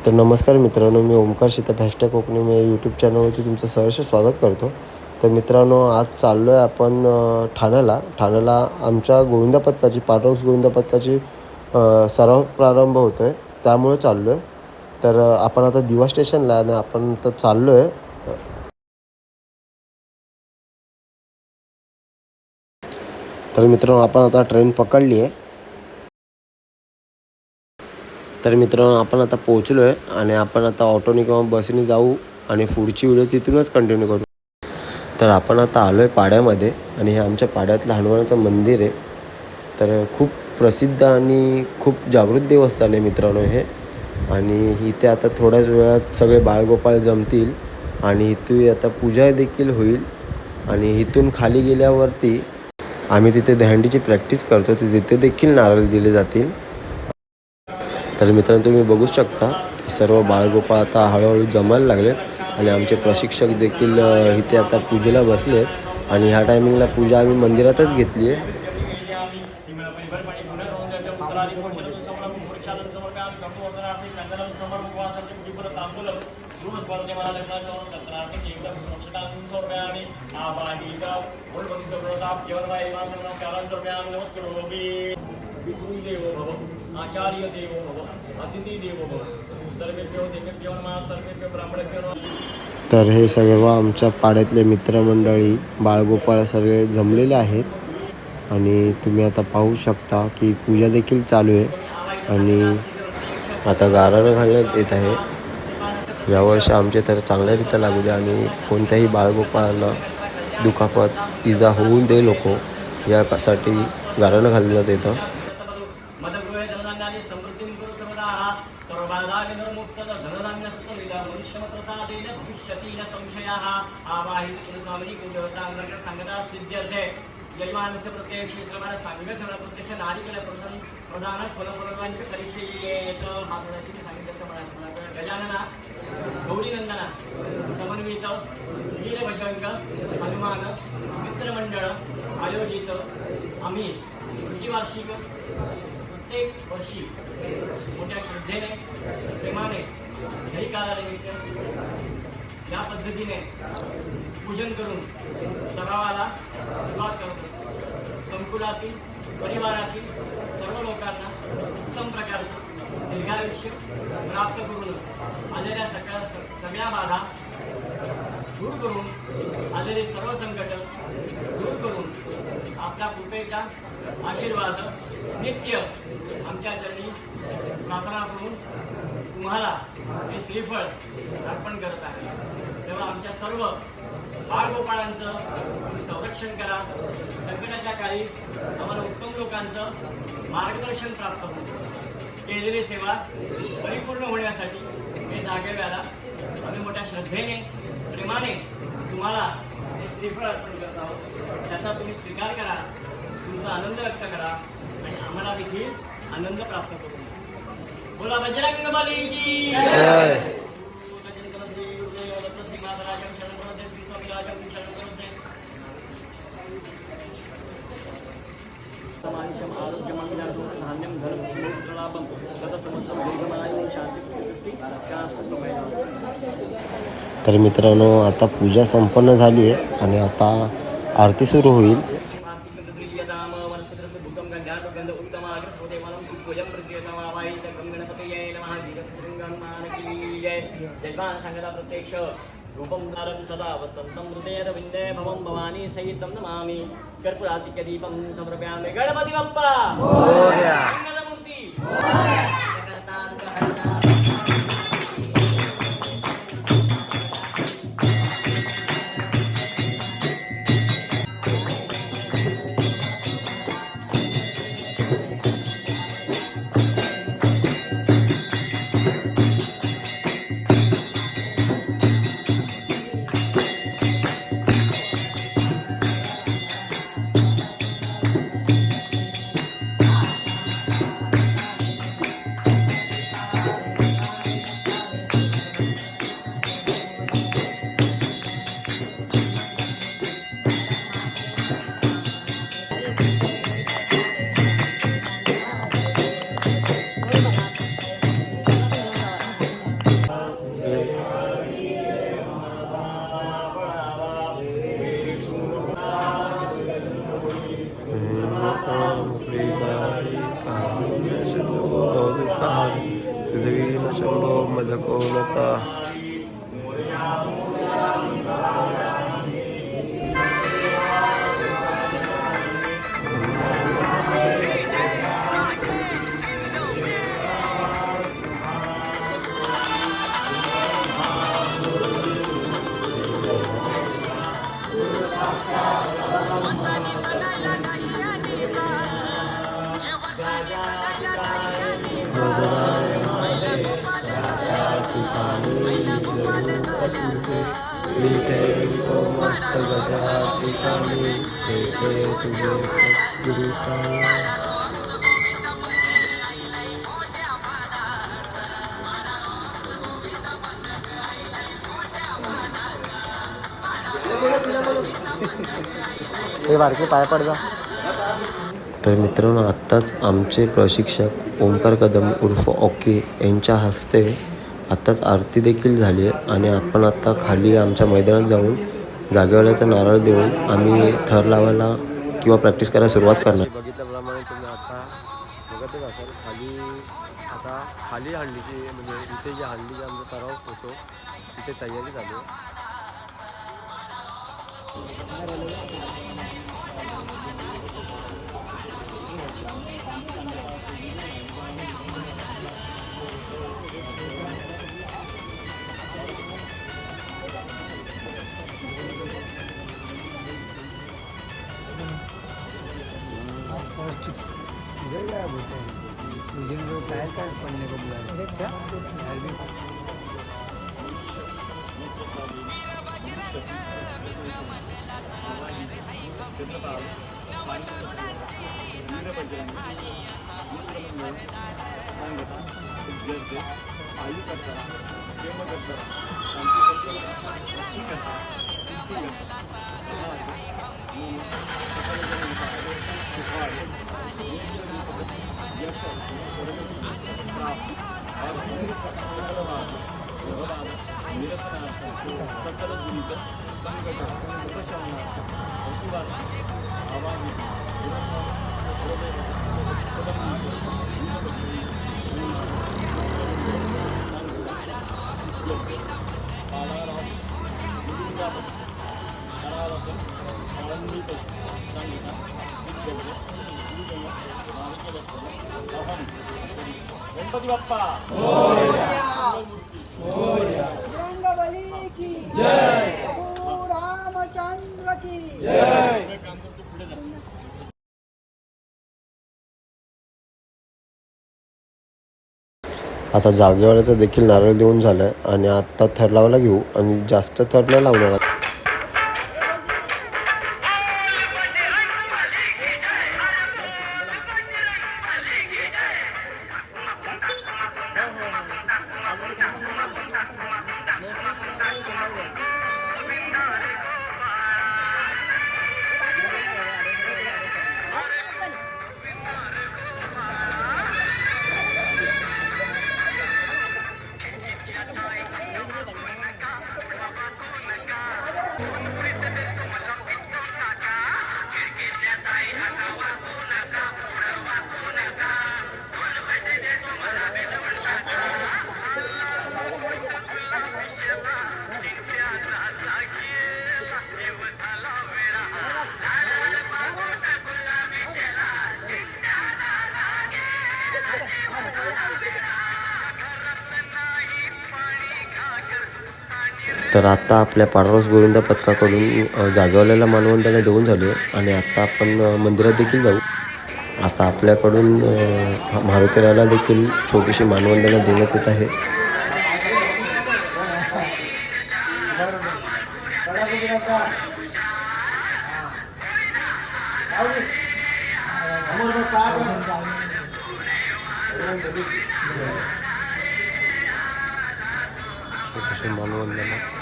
तर नमस्कार मित्रांनो, मी ओमकार शितप हॅशटॅग कोकणी मी यूट्यूब चॅनलवरती तुमचं सहर्ष स्वागत करतो. तर मित्रांनो, आज चाललो आहे आपण ठाण्याला आमच्या गोविंदा पथकाची पाटोक्स गोविंदा पथकाची सराव प्रारंभ होतो आहे, त्यामुळे चाललो आहे. तर आपण आता दिवा स्टेशनला आणि आपण आता चाललो आहे. तर मित्रांनो, आपण आता ट्रेन पकडली आहे. तर मित्रांनो, आपण आता पोहोचलो आहे आणि आपण आता ऑटोने किंवा बसने जाऊ आणि पुढची व्हिडिओ तिथूनच कंटिन्यू करू. तर आपण आता आलो आहे पाड्यामध्ये आणि हे आमच्या पाड्यातलं हनुमानाचं मंदिर आहे. तर खूप प्रसिद्ध आणि खूप जागृत देवस्थान आहे मित्रांनो हे. आणि इथे आता थोड्याच वेळात सगळे बाळगोपाळ जमतील आणि इथे आता पूजा देखील होईल. आणि इथून खाली गेल्यावरती आम्ही तिथे दहंडीची प्रॅक्टिस करतो, तिथे देखील नारळ दिले जातील. तर मित्रांनो, तुम्ही बघू शकता की सर्व बाळगोपाळ आता हळूहळू जमायला लागलेत आणि आमचे प्रशिक्षक देखील इथे आता पूजेला बसलेत. आणि ह्या टायमिंगला पूजा आम्ही मंदिरातच घेतली आहे. आचार्य देवो भव अतिथी देवो भव सर्वेभ्यो देवेभ्यो नमः सर्वेभ्यो ब्राह्मणेभ्यो नमः. तर हे सर्व आमच्या पाड्यातले मित्रमंडळी बाळगोपाळ सगळे जमलेले आहेत आणि तुम्ही आता पाहू शकता की पूजा देखील चालू आहे. आणि आता गाराणं घालण्यात येत आहे. यावर्षी आमचे तर चांगल्यारीत्या लागू द्या आणि कोणत्याही बाळगोपाळांना दुखापत इजा होऊ दे नको यासाठी गाराणं घालण्यात येतं. यजमानस्य प्रत्येक क्षेत्रमाने सांगण्यास प्रत्यक्ष नारिकेल प्रधान फलफलवांच्या परीक्षेये येतं हा गुणाची सांगितलं गजानना गौरीनंदना समन्वित वीरभजंग हनुमान मित्रमंडळ आयोजित आम्ही प्रतिवार्षिक प्रत्येक वर्षी मोठ्या श्रद्धेने प्रेमाने काही कालानिमित्त या पद्धतीने पूजन करून सरावाला सुरुवात करत असतो. संकुलातील परिवारातील सर्व लोकांना उत्तम प्रकारचं दीर्घायुष्य प्राप्त करून आलेल्या सगळ्या बाधा दूर करून आलेले सर्व संकट दूर करून आपल्या कृपेचा आशीर्वाद नित्य आमच्या चरणी प्रार्थना करून तुम्हाला हे श्रीफळ अर्पण करत आहे. तेव्हा आमच्या सर्व बाळगोपाळांचं संरक्षण करा. संकटाच्या काळी आम्हाला उत्तम लोकांचं मार्गदर्शन प्राप्त होतं. केलेली सेवा परिपूर्ण होण्यासाठी हे जागेव्याला आम्ही मोठ्या श्रद्धेने प्रेमाने तुम्हाला हे श्रीफळ अर्पण करत आहोत. त्याचा तुम्ही स्वीकार करा, तुमचा आनंद व्यक्त करा आणि आम्हाला देखील आनंद प्राप्त करू. बोला बजरंग बली की जय. तर मित्रांनो, आता पूजा संपन्न झाली आहे आणि आता आरती सुरू होईल. प्रत्यक्ष रूपं दारं सदा वसन्तं हृदयेन विन्दे भवं भवानी सहितं नमामि. कर्पूरातिक्यदीपं समर्पयामि. गणपति बप्पा मोरया. मंगलमूर्ती मोरया. सर्वेण शम्भो मदको नता. हे बारके पाय पड जा. तर मित्रांनो, आत्ताच आमचे प्रशिक्षक ओमकार कदम उर्फ ओके यांच्या हस्ते आत्ताच आरती देखील झाली आहे आणि आपण आत्ता खाली आमच्या मैदानात जाऊन जागेवाल्याचा नारळ देऊन आम्ही थर लावायला किंवा प्रॅक्टिस करायला सुरुवात करणार. बघितल्याप्रमाणे तुम्ही आता बघतच असाल खाली हंडीची म्हणजे इथे जे हंडीचा आमचा सराव होतो तिथे तयारी चालू आहे. गणपती बाप्पा बजरंगबली की जय, प्रभु रामचंद्र की जय. आता जागेवाल्याचं देखील नारळ देऊन झालं आहे आणि आत्ता थर लावायला घेऊ आणि जास्त थर नाही लावणार. तर आता आपल्या पाडरोस गोविंदा पथकाकडून जागेवाल्याला मानवंदना देऊन झाली आणि आता आपण मंदिरात देखील जाऊ. आता आपल्याकडून मारुतीरायाला देखील छोटीशी मानवंदना देण्यात येत आहे. छोटीशी मानवंदना